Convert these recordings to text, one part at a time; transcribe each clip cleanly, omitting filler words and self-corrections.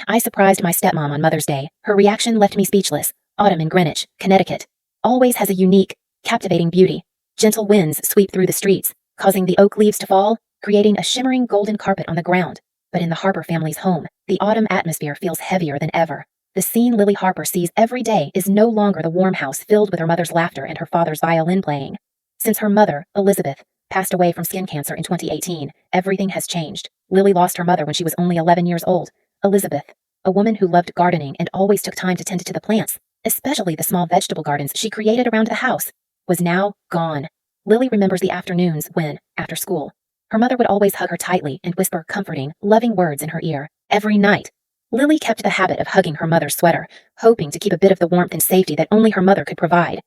I surprised my stepmom on Mother's Day. Her reaction left me speechless. Autumn in Greenwich, Connecticut, always has a unique, captivating beauty. Gentle winds sweep through the streets, causing the oak leaves to fall, creating a shimmering golden carpet on the ground. But in the Harper family's home, the autumn atmosphere feels heavier than ever. The scene Lily Harper sees every day is no longer the warm house filled with her mother's laughter and her father's violin playing. Since her mother, Elizabeth, passed away from skin cancer in 2018, everything has changed. Lily lost her mother when she was only 11 years old. Elizabeth, a woman who loved gardening and always took time to tend to the plants, especially the small vegetable gardens she created around the house, was now gone. Lily remembers the afternoons when, after school, her mother would always hug her tightly and whisper comforting, loving words in her ear. Every night, Lily kept the habit of hugging her mother's sweater, hoping to keep a bit of the warmth and safety that only her mother could provide.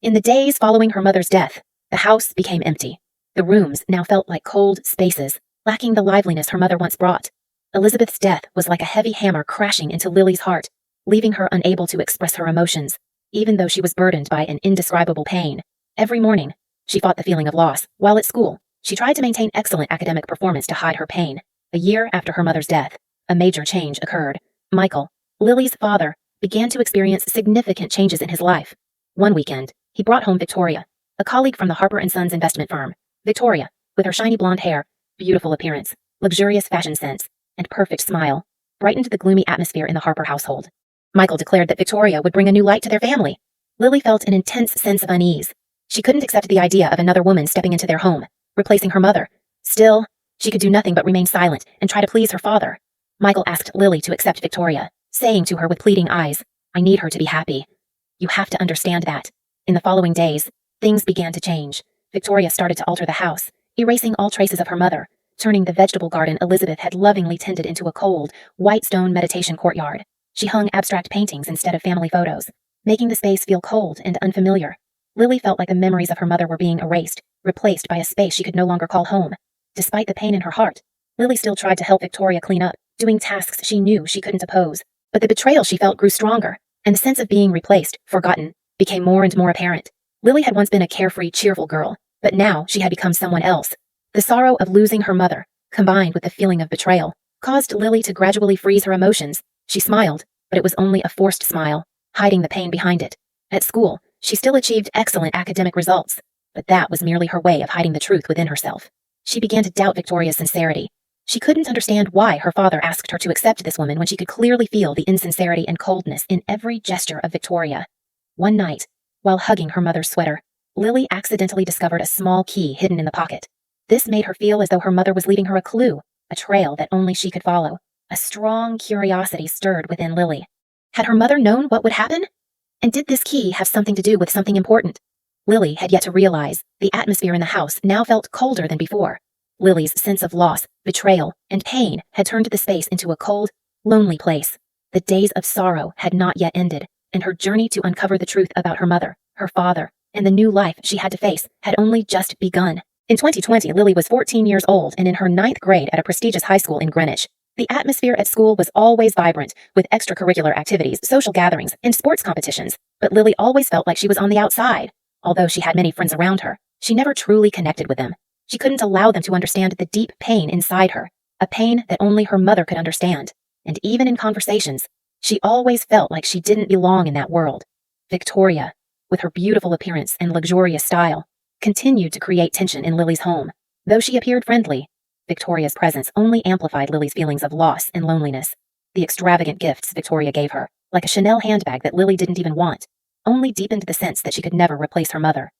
In the days following her mother's death, the house became empty. The rooms now felt like cold spaces, lacking the liveliness her mother once brought. Elizabeth's death was like a heavy hammer crashing into Lily's heart, leaving her unable to express her emotions, even though she was burdened by an indescribable pain. Every morning, she fought the feeling of loss. While at school, she tried to maintain excellent academic performance to hide her pain. A year after her mother's death, a major change occurred. Michael, Lily's father, began to experience significant changes in his life. One weekend, he brought home Victoria, a colleague from the Harper & Sons investment firm. Victoria, with her shiny blonde hair, beautiful appearance, luxurious fashion sense, and perfect smile, brightened the gloomy atmosphere in the Harper household. Michael declared that Victoria would bring a new light to their family. Lily felt an intense sense of unease. She couldn't accept the idea of another woman stepping into their home, replacing her mother. Still, she could do nothing but remain silent and try to please her father. Michael asked Lily to accept Victoria, saying to her with pleading eyes, "I need her to be happy. You have to understand that." In the following days, things began to change. Victoria started to alter the house, erasing all traces of her mother, turning the vegetable garden Elizabeth had lovingly tended into a cold, white stone meditation courtyard. She hung abstract paintings instead of family photos, making the space feel cold and unfamiliar. Lily felt like the memories of her mother were being erased, replaced by a space she could no longer call home. Despite the pain in her heart, Lily still tried to help Victoria clean up, doing tasks she knew she couldn't oppose. But the betrayal she felt grew stronger, and the sense of being replaced, forgotten, became more and more apparent. Lily had once been a carefree, cheerful girl, but now she had become someone else. The sorrow of losing her mother, combined with the feeling of betrayal, caused Lily to gradually freeze her emotions. She smiled, but it was only a forced smile, hiding the pain behind it. At school, she still achieved excellent academic results, but that was merely her way of hiding the truth within herself. She began to doubt Victoria's sincerity. She couldn't understand why her father asked her to accept this woman when she could clearly feel the insincerity and coldness in every gesture of Victoria. One night, while hugging her mother's sweater, Lily accidentally discovered a small key hidden in the pocket. This made her feel as though her mother was leaving her a clue, a trail that only she could follow. A strong curiosity stirred within Lily. Had her mother known what would happen? And did this key have something to do with something important? Lily had yet to realize the atmosphere in the house now felt colder than before. Lily's sense of loss, betrayal, and pain had turned the space into a cold, lonely place. The days of sorrow had not yet ended, and her journey to uncover the truth about her mother, her father, and the new life she had to face had only just begun. In 2020, Lily was 14 years old and in her 9th grade at a prestigious high school in Greenwich. The atmosphere at school was always vibrant, with extracurricular activities, social gatherings, and sports competitions, but Lily always felt like she was on the outside. Although she had many friends around her, she never truly connected with them. She couldn't allow them to understand the deep pain inside her, a pain that only her mother could understand. And even in conversations, she always felt like she didn't belong in that world. Victoria, with her beautiful appearance and luxurious style, continued to create tension in Lily's home. Though she appeared friendly, Victoria's presence only amplified Lily's feelings of loss and loneliness. The extravagant gifts Victoria gave her, like a Chanel handbag that Lily didn't even want, only deepened the sense that she could never replace her mother.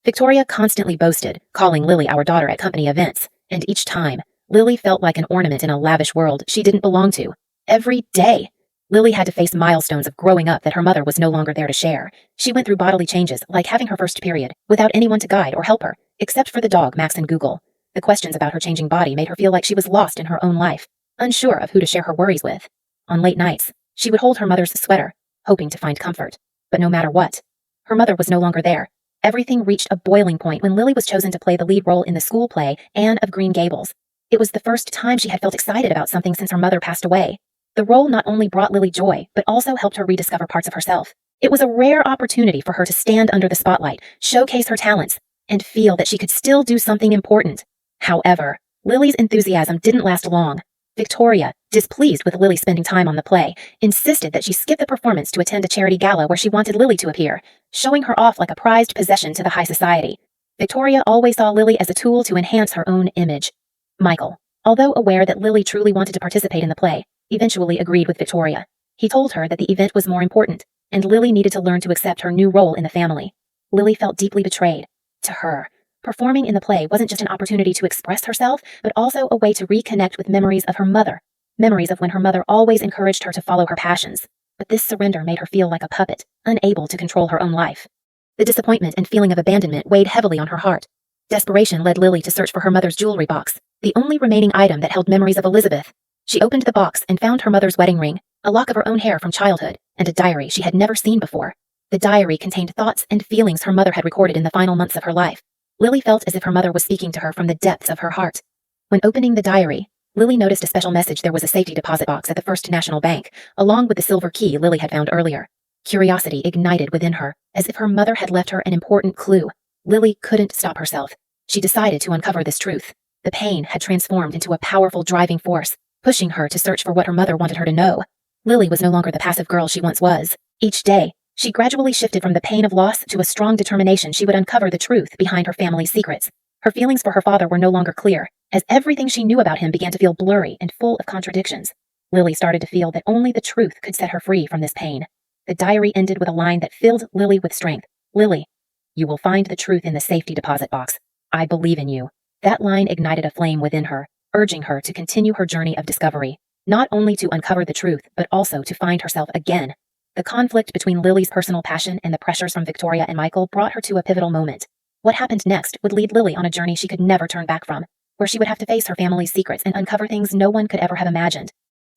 Victoria constantly boasted, calling Lily our daughter at company events, and each time, Lily felt like an ornament in a lavish world she didn't belong to. Every day, Lily had to face milestones of growing up that her mother was no longer there to share. She went through bodily changes, like having her first period, without anyone to guide or help her, except for the dog Max and Google. The questions about her changing body made her feel like she was lost in her own life, unsure of who to share her worries with. On late nights, she would hold her mother's sweater, hoping to find comfort. But no matter what, her mother was no longer there. Everything reached a boiling point when Lily was chosen to play the lead role in the school play Anne of Green Gables. It was the first time she had felt excited about something since her mother passed away. The role not only brought Lily joy, but also helped her rediscover parts of herself. It was a rare opportunity for her to stand under the spotlight, showcase her talents, and feel that she could still do something important. However, Lily's enthusiasm didn't last long. Victoria, displeased with Lily spending time on the play, insisted that she skip the performance to attend a charity gala where she wanted Lily to appear, showing her off like a prized possession to the high society. Victoria always saw Lily as a tool to enhance her own image. Michael, although aware that Lily truly wanted to participate in the play, eventually agreed with Victoria. He told her that the event was more important, and Lily needed to learn to accept her new role in the family. Lily felt deeply betrayed. To her, performing in the play wasn't just an opportunity to express herself, but also a way to reconnect with memories of her mother, memories of when her mother always encouraged her to follow her passions. But this surrender made her feel like a puppet, unable to control her own life. The disappointment and feeling of abandonment weighed heavily on her heart. Desperation led Lily to search for her mother's jewelry box, the only remaining item that held memories of Elizabeth. She opened the box and found her mother's wedding ring, a lock of her own hair from childhood, and a diary she had never seen before. The diary contained thoughts and feelings her mother had recorded in the final months of her life. Lily felt as if her mother was speaking to her from the depths of her heart. When opening the diary, Lily noticed a special message. There was a safety deposit box at the First National Bank, along with the silver key Lily had found earlier. Curiosity ignited within her, as if her mother had left her an important clue. Lily couldn't stop herself. She decided to uncover this truth. The pain had transformed into a powerful driving force, pushing her to search for what her mother wanted her to know. Lily was no longer the passive girl she once was. Each day, she gradually shifted from the pain of loss to a strong determination she would uncover the truth behind her family's secrets. Her feelings for her father were no longer clear, as everything she knew about him began to feel blurry and full of contradictions. Lily started to feel that only the truth could set her free from this pain. The diary ended with a line that filled Lily with strength. "Lily, you will find the truth in the safety deposit box. I believe in you." That line ignited a flame within her, urging her to continue her journey of discovery, not only to uncover the truth, but also to find herself again. The conflict between Lily's personal passion and the pressures from Victoria and Michael brought her to a pivotal moment. What happened next would lead Lily on a journey she could never turn back from, where she would have to face her family's secrets and uncover things no one could ever have imagined.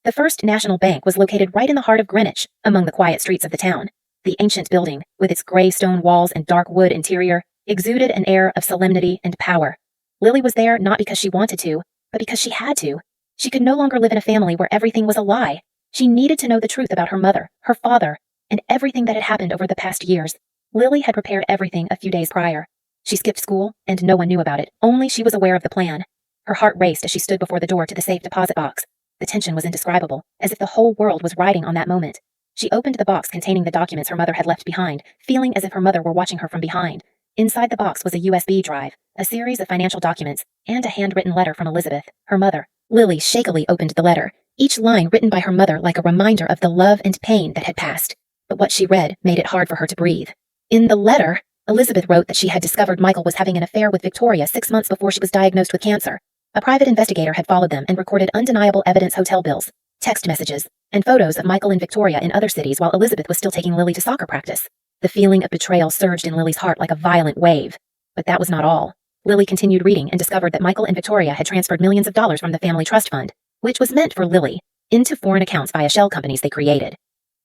The First National Bank was located right in the heart of Greenwich, among the quiet streets of the town. The ancient building, with its gray stone walls and dark wood interior, exuded an air of solemnity and power. Lily was there not because she wanted to, but because she had to. She could no longer live in a family where everything was a lie. She needed to know the truth about her mother, her father, and everything that had happened over the past years. Lily had prepared everything a few days prior. She skipped school, and no one knew about it, only she was aware of the plan. Her heart raced as she stood before the door to the safe deposit box. The tension was indescribable, as if the whole world was riding on that moment. She opened the box containing the documents her mother had left behind, feeling as if her mother were watching her from behind. Inside the box was a USB drive, a series of financial documents, and a handwritten letter from Elizabeth, her mother. Lily shakily opened the letter, each line written by her mother like a reminder of the love and pain that had passed. But what she read made it hard for her to breathe. In the letter, Elizabeth wrote that she had discovered Michael was having an affair with Victoria 6 months before she was diagnosed with cancer. A private investigator had followed them and recorded undeniable evidence: hotel bills, text messages, and photos of Michael and Victoria in other cities while Elizabeth was still taking Lily to soccer practice. The feeling of betrayal surged in Lily's heart like a violent wave. But that was not all. Lily continued reading and discovered that Michael and Victoria had transferred millions of dollars from the family trust fund, which was meant for Lily, into foreign accounts via shell companies they created.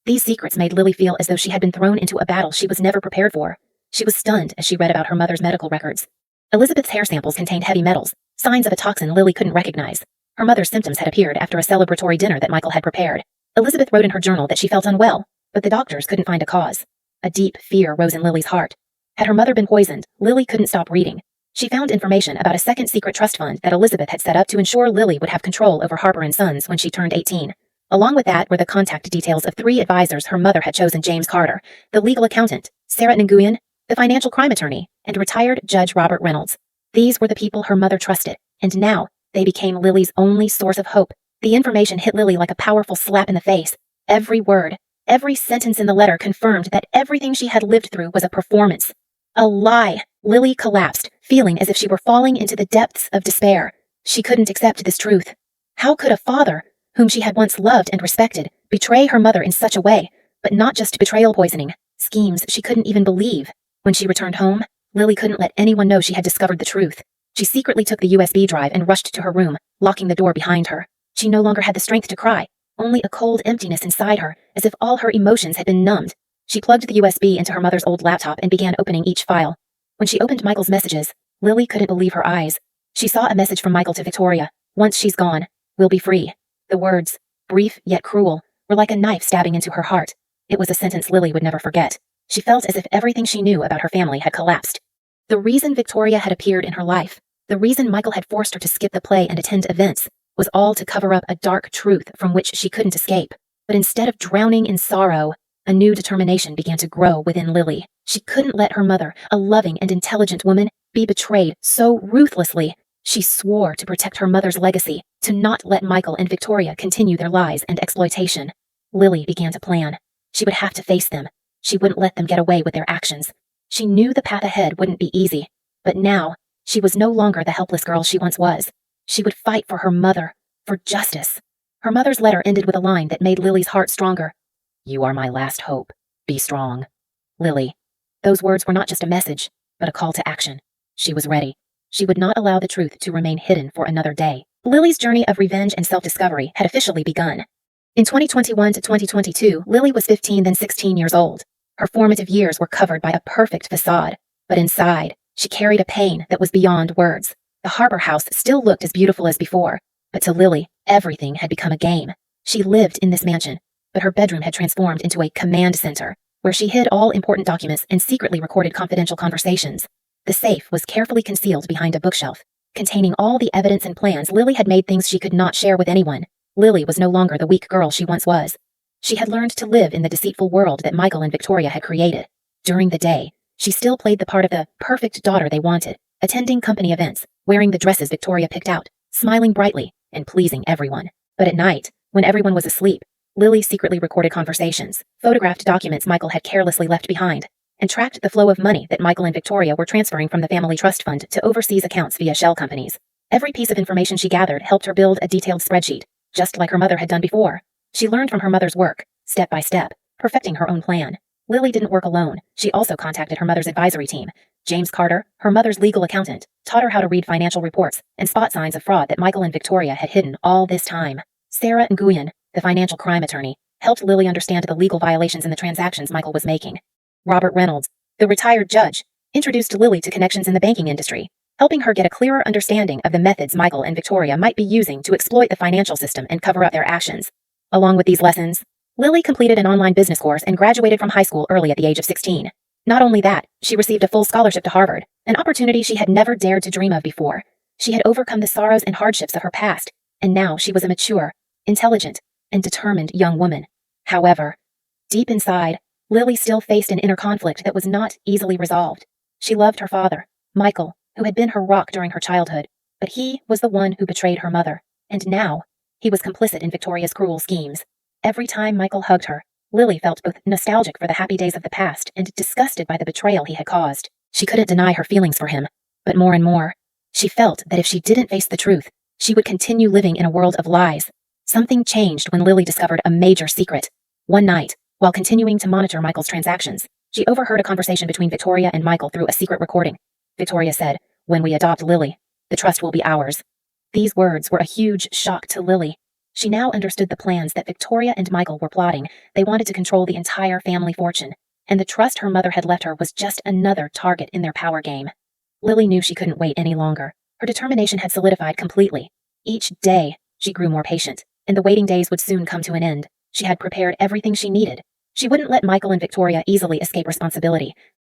These secrets made Lily feel as though she had been thrown into a battle she was never prepared for. She was stunned as she read about her mother's medical records. Elizabeth's hair samples contained heavy metals, signs of a toxin Lily couldn't recognize. Her mother's symptoms had appeared after a celebratory dinner that Michael had prepared. Elizabeth wrote in her journal that she felt unwell, but the doctors couldn't find a cause. A deep fear rose in Lily's heart. Had her mother been poisoned, Lily couldn't stop reading. She found information about a second secret trust fund that Elizabeth had set up to ensure Lily would have control over Harper & Sons when she turned 18. Along with that were the contact details of 3 advisors her mother had chosen: James Carter, the legal accountant, Sarah Nguyen, the financial crime attorney, and retired Judge Robert Reynolds. These were the people her mother trusted, and now they became Lily's only source of hope. The information hit Lily like a powerful slap in the face. Every word, every sentence in the letter confirmed that everything she had lived through was a performance. A lie. Lily collapsed, feeling as if she were falling into the depths of despair. She couldn't accept this truth. How could a father, whom she had once loved and respected, betray her mother in such a way? But not just betrayal poisoning, schemes she couldn't even believe. When she returned home, Lily couldn't let anyone know she had discovered the truth. She secretly took the USB drive and rushed to her room, locking the door behind her. She no longer had the strength to cry, only a cold emptiness inside her, as if all her emotions had been numbed. She plugged the USB into her mother's old laptop and began opening each file. When she opened Michael's messages, Lily couldn't believe her eyes. She saw a message from Michael to Victoria. "Once she's gone, we'll be free." The words, brief yet cruel, were like a knife stabbing into her heart. It was a sentence Lily would never forget. She felt as if everything she knew about her family had collapsed. The reason Victoria had appeared in her life, the reason Michael had forced her to skip the play and attend events, was all to cover up a dark truth from which she couldn't escape. But instead of drowning in sorrow, a new determination began to grow within Lily. She couldn't let her mother, a loving and intelligent woman, be betrayed so ruthlessly. She swore to protect her mother's legacy, to not let Michael and Victoria continue their lies and exploitation. Lily began to plan. She would have to face them. She wouldn't let them get away with their actions. She knew the path ahead wouldn't be easy, but now she was no longer the helpless girl she once was. She would fight for her mother, for justice. Her mother's letter ended with a line that made Lily's heart stronger. "You are my last hope. Be strong." Lily. Those words were not just a message, but a call to action. She was ready. She would not allow the truth to remain hidden for another day. Lily's journey of revenge and self-discovery had officially begun. In 2021 to 2022, Lily was 15, then 16 years old. Her formative years were covered by a perfect facade, but inside, she carried a pain that was beyond words. The Harbor House still looked as beautiful as before, but to Lily, everything had become a game. She lived in this mansion, but her bedroom had transformed into a command center, where she hid all important documents and secretly recorded confidential conversations. The safe was carefully concealed behind a bookshelf, containing all the evidence and plans Lily had made, things she could not share with anyone. Lily was no longer the weak girl she once was. She had learned to live in the deceitful world that Michael and Victoria had created. During the day, she still played the part of the perfect daughter they wanted, attending company events, wearing the dresses Victoria picked out, smiling brightly, and pleasing everyone. But at night, when everyone was asleep, Lily secretly recorded conversations, photographed documents Michael had carelessly left behind, and tracked the flow of money that Michael and Victoria were transferring from the family trust fund to overseas accounts via shell companies. Every piece of information she gathered helped her build a detailed spreadsheet, just like her mother had done before. She learned from her mother's work, step by step, perfecting her own plan. Lily didn't work alone. She also contacted her mother's advisory team. James Carter, her mother's legal accountant, taught her how to read financial reports and spot signs of fraud that Michael and Victoria had hidden all this time. Sarah Nguyen, the financial crime attorney, helped Lily understand the legal violations in the transactions Michael was making. Robert Reynolds, the retired judge, introduced Lily to connections in the banking industry, helping her get a clearer understanding of the methods Michael and Victoria might be using to exploit the financial system and cover up their actions. Along with these lessons, Lily completed an online business course and graduated from high school early at the age of 16. Not only that, she received a full scholarship to Harvard, an opportunity she had never dared to dream of before. She had overcome the sorrows and hardships of her past, and now she was a mature, intelligent, and determined young woman. However, deep inside, Lily still faced an inner conflict that was not easily resolved. She loved her father, Michael, who had been her rock during her childhood, but he was the one who betrayed her mother, and now he was complicit in Victoria's cruel schemes. Every time Michael hugged her, Lily felt both nostalgic for the happy days of the past and disgusted by the betrayal he had caused. She couldn't deny her feelings for him, but more and more, she felt that if she didn't face the truth, she would continue living in a world of lies. Something changed when Lily discovered a major secret. One night, while continuing to monitor Michael's transactions, she overheard a conversation between Victoria and Michael through a secret recording. Victoria said, "When we adopt Lily, the trust will be ours." These words were a huge shock to Lily. She now understood the plans that Victoria and Michael were plotting. They wanted to control the entire family fortune, and the trust her mother had left her was just another target in their power game. Lily knew she couldn't wait any longer. Her determination had solidified completely. Each day, she grew more patient, and the waiting days would soon come to an end. She had prepared everything she needed. She wouldn't let Michael and Victoria easily escape responsibility.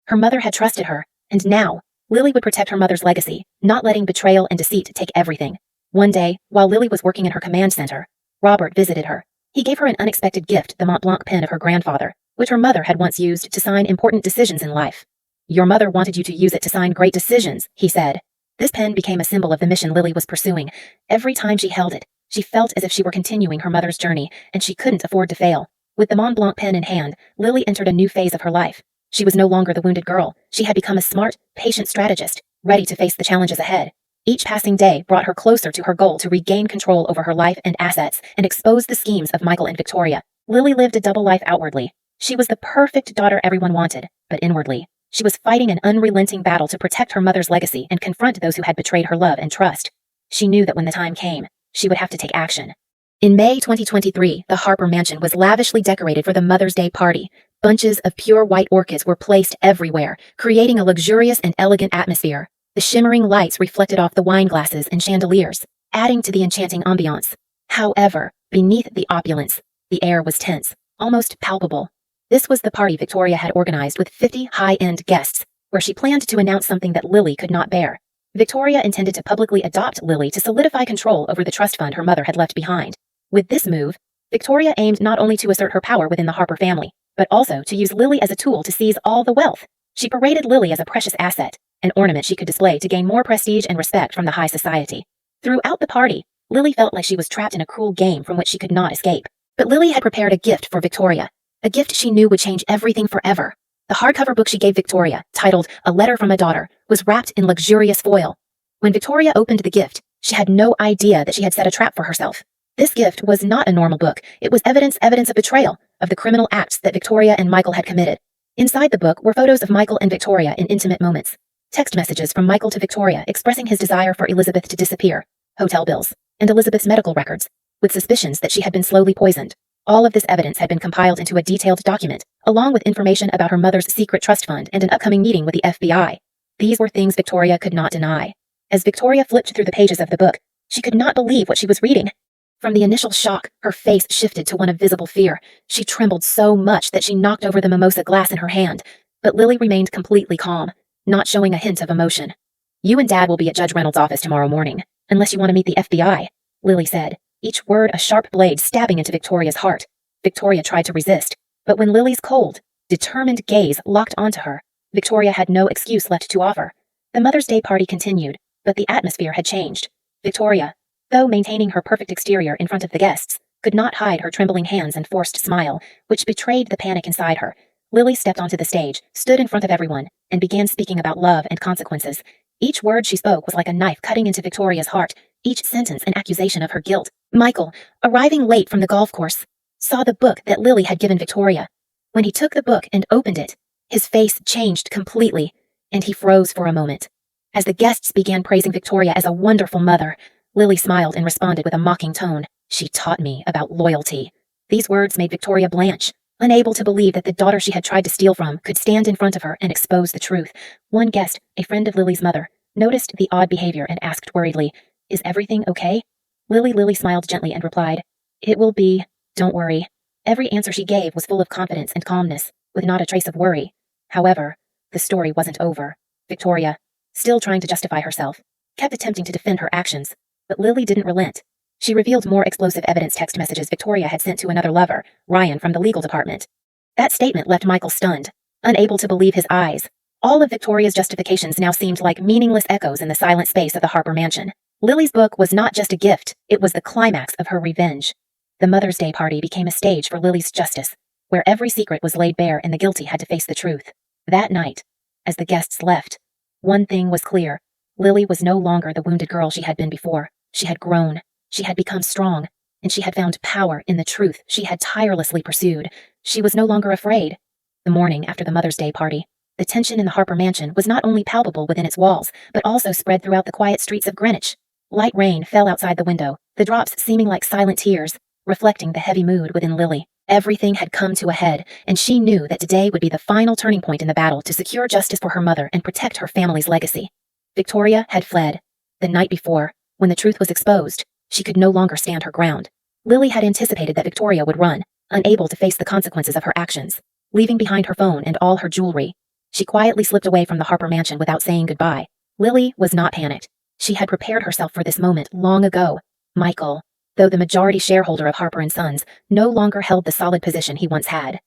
Her mother had trusted her, and now, Lily would protect her mother's legacy, not letting betrayal and deceit take everything. One day, while Lily was working in her command center, Robert visited her. He gave her an unexpected gift, the Mont Blanc pen of her grandfather, which her mother had once used to sign important decisions in life. "Your mother wanted you to use it to sign great decisions," he said. This pen became a symbol of the mission Lily was pursuing. Every time she held it, she felt as if she were continuing her mother's journey, and she couldn't afford to fail. With the Mont Blanc pen in hand, Lily entered a new phase of her life. She was no longer the wounded girl. She had become a smart, patient strategist, ready to face the challenges ahead. Each passing day brought her closer to her goal to regain control over her life and assets and expose the schemes of Michael and Victoria. Lily lived a double life outwardly. She was the perfect daughter everyone wanted, but inwardly, she was fighting an unrelenting battle to protect her mother's legacy and confront those who had betrayed her love and trust. She knew that when the time came, she would have to take action. In May 2023, the Harper mansion was lavishly decorated for the Mother's Day party. Bunches of pure white orchids were placed everywhere, creating a luxurious and elegant atmosphere. The shimmering lights reflected off the wine glasses and chandeliers, adding to the enchanting ambiance. However, beneath the opulence, the air was tense, almost palpable. This was the party Victoria had organized with 50 high-end guests, where she planned to announce something that Lily could not bear. Victoria intended to publicly adopt Lily to solidify control over the trust fund her mother had left behind. With this move, Victoria aimed not only to assert her power within the Harper family, but also to use Lily as a tool to seize all the wealth. She paraded Lily as a precious asset, an ornament she could display to gain more prestige and respect from the high society. Throughout the party, Lily felt like she was trapped in a cruel game from which she could not escape. But Lily had prepared a gift for Victoria, a gift she knew would change everything forever. The hardcover book she gave Victoria, titled A Letter from a Daughter, was wrapped in luxurious foil. When Victoria opened the gift, she had no idea that she had set a trap for herself. This gift was not a normal book. It was evidence of betrayal, of the criminal acts that Victoria and Michael had committed. Inside the book were photos of Michael and Victoria in intimate moments. Text messages from Michael to Victoria expressing his desire for Elizabeth to disappear, hotel bills, and Elizabeth's medical records, with suspicions that she had been slowly poisoned. All of this evidence had been compiled into a detailed document, along with information about her mother's secret trust fund and an upcoming meeting with the FBI. These were things Victoria could not deny. As Victoria flipped through the pages of the book, she could not believe what she was reading. From the initial shock, her face shifted to one of visible fear. She trembled so much that she knocked over the mimosa glass in her hand, but Lily remained completely calm, not showing a hint of emotion. "You and Dad will be at Judge Reynolds' office tomorrow morning, unless you want to meet the FBI, Lily said, each word a sharp blade stabbing into Victoria's heart. Victoria tried to resist, but when Lily's cold, determined gaze locked onto her, Victoria had no excuse left to offer. The Mother's Day party continued, but the atmosphere had changed. Victoria, though maintaining her perfect exterior in front of the guests, could not hide her trembling hands and forced smile, which betrayed the panic inside her. Lily stepped onto the stage, stood in front of everyone, and began speaking about love and consequences. Each word she spoke was like a knife cutting into Victoria's heart, each sentence an accusation of her guilt. Michael, arriving late from the golf course, saw the book that Lily had given Victoria. When he took the book and opened it, his face changed completely, and he froze for a moment. As the guests began praising Victoria as a wonderful mother, Lily smiled and responded with a mocking tone. "She taught me about loyalty." These words made Victoria blanch, unable to believe that the daughter she had tried to steal from could stand in front of her and expose the truth. One guest, a friend of Lily's mother, noticed the odd behavior and asked worriedly, "Is everything okay?" Lily smiled gently and replied, "It will be, don't worry." Every answer she gave was full of confidence and calmness, with not a trace of worry. However, the story wasn't over. Victoria, still trying to justify herself, kept attempting to defend her actions, but Lily didn't relent. She revealed more explosive evidence text messages Victoria had sent to another lover, Ryan from the legal department. That statement left Michael stunned, unable to believe his eyes. All of Victoria's justifications now seemed like meaningless echoes in the silent space of the Harper mansion. Lily's book was not just a gift, it was the climax of her revenge. The Mother's Day party became a stage for Lily's justice, where every secret was laid bare and the guilty had to face the truth. That night, as the guests left, one thing was clear. Lily was no longer the wounded girl she had been before. She had grown, she had become strong, and she had found power in the truth she had tirelessly pursued. She was no longer afraid. The morning after the Mother's Day party, the tension in the Harper mansion was not only palpable within its walls, but also spread throughout the quiet streets of Greenwich. Light rain fell outside the window, the drops seeming like silent tears, reflecting the heavy mood within Lily. Everything had come to a head, and she knew that today would be the final turning point in the battle to secure justice for her mother and protect her family's legacy. Victoria had fled. The night before, when the truth was exposed, she could no longer stand her ground. Lily had anticipated that Victoria would run, unable to face the consequences of her actions, leaving behind her phone and all her jewelry. She quietly slipped away from the Harper mansion without saying goodbye. Lily was not panicked. She had prepared herself for this moment long ago. Michael, though the majority shareholder of Harper & Sons, no longer held the solid position he once had.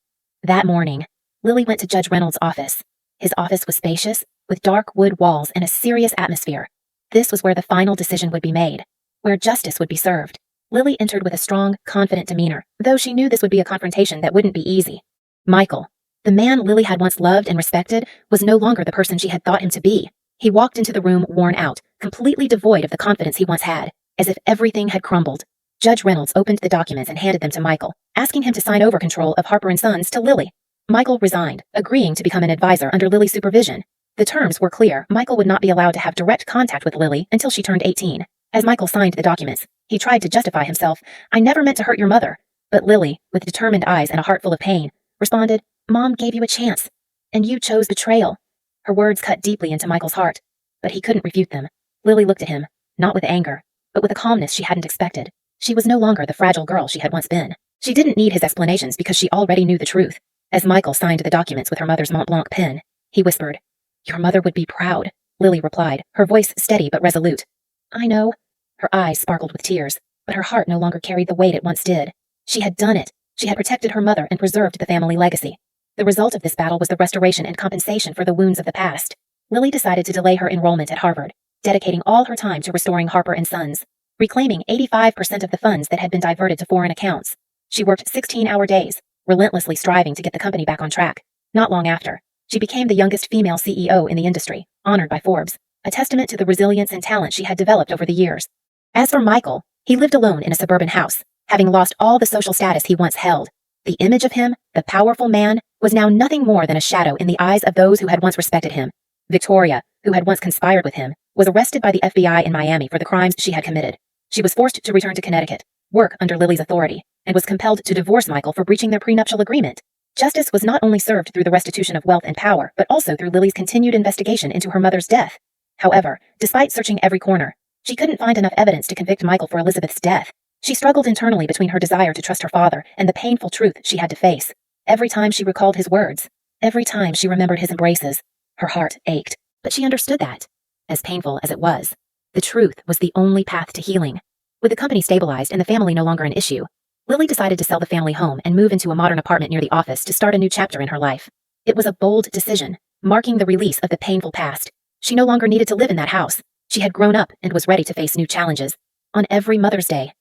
That morning, Lily went to Judge Reynolds' office. His office was spacious, with dark wood walls and a serious atmosphere. This was where the final decision would be made, where justice would be served. Lily entered with a strong, confident demeanor, though she knew this would be a confrontation that wouldn't be easy. Michael, the man Lily had once loved and respected, was no longer the person she had thought him to be. He walked into the room worn out, completely devoid of the confidence he once had, as if everything had crumbled. Judge Reynolds opened the documents and handed them to Michael, asking him to sign over control of Harper & Sons to Lily. Michael resigned, agreeing to become an advisor under Lily's supervision. The terms were clear. Michael would not be allowed to have direct contact with Lily until she turned 18. As Michael signed the documents, he tried to justify himself. "I never meant to hurt your mother." But Lily, with determined eyes and a heart full of pain, responded, "Mom gave you a chance, and you chose betrayal." Her words cut deeply into Michael's heart, but he couldn't refute them. Lily looked at him, not with anger, but with a calmness she hadn't expected. She was no longer the fragile girl she had once been. She didn't need his explanations because she already knew the truth. As Michael signed the documents with her mother's Mont Blanc pen, he whispered, "Your mother would be proud." Lily replied, her voice steady but resolute. I know. Her eyes sparkled with tears, but her heart no longer carried the weight it once did. She had done it. She had protected her mother and preserved the family legacy. The result of this battle was the restoration and compensation for the wounds of the past. Lily decided to delay her enrollment at Harvard, dedicating all her time to restoring Harper and Sons, reclaiming 85% of the funds that had been diverted to foreign accounts. She worked 16-hour days, relentlessly striving to get the company back on track. Not long after, she became the youngest female CEO in the industry, honored by Forbes, a testament to the resilience and talent she had developed over the years. As for Michael, he lived alone in a suburban house, having lost all the social status he once held. The image of him, the powerful man, was now nothing more than a shadow in the eyes of those who had once respected him. Victoria, who had once conspired with him, was arrested by the FBI in Miami for the crimes she had committed. She was forced to return to Connecticut, work under Lily's authority, and was compelled to divorce Michael for breaching their prenuptial agreement. Justice was not only served through the restitution of wealth and power, but also through Lily's continued investigation into her mother's death. However, despite searching every corner, she couldn't find enough evidence to convict Michael for Elizabeth's death. She struggled internally between her desire to trust her father and the painful truth she had to face. Every time she recalled his words, every time she remembered his embraces, her heart ached. But she understood that, as painful as it was, the truth was the only path to healing. With the company stabilized and the family no longer an issue, Lily decided to sell the family home and move into a modern apartment near the office to start a new chapter in her life. It was a bold decision, marking the release of the painful past. She no longer needed to live in that house. She had grown up and was ready to face new challenges. On every Mother's Day,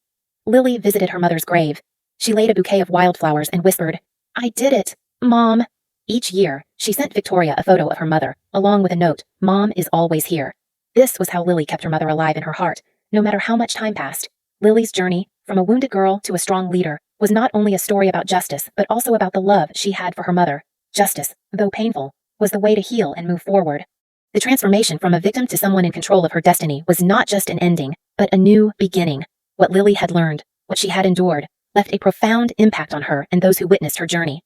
Lily visited her mother's grave. She laid a bouquet of wildflowers and whispered, "I did it, Mom." Each year, she sent Victoria a photo of her mother, along with a note, "Mom is always here." This was how Lily kept her mother alive in her heart, no matter how much time passed. Lily's journey, from a wounded girl to a strong leader, was not only a story about justice, but also about the love she had for her mother. Justice, though painful, was the way to heal and move forward. The transformation from a victim to someone in control of her destiny was not just an ending, but a new beginning. What Lily had learned, what she had endured, left a profound impact on her and those who witnessed her journey.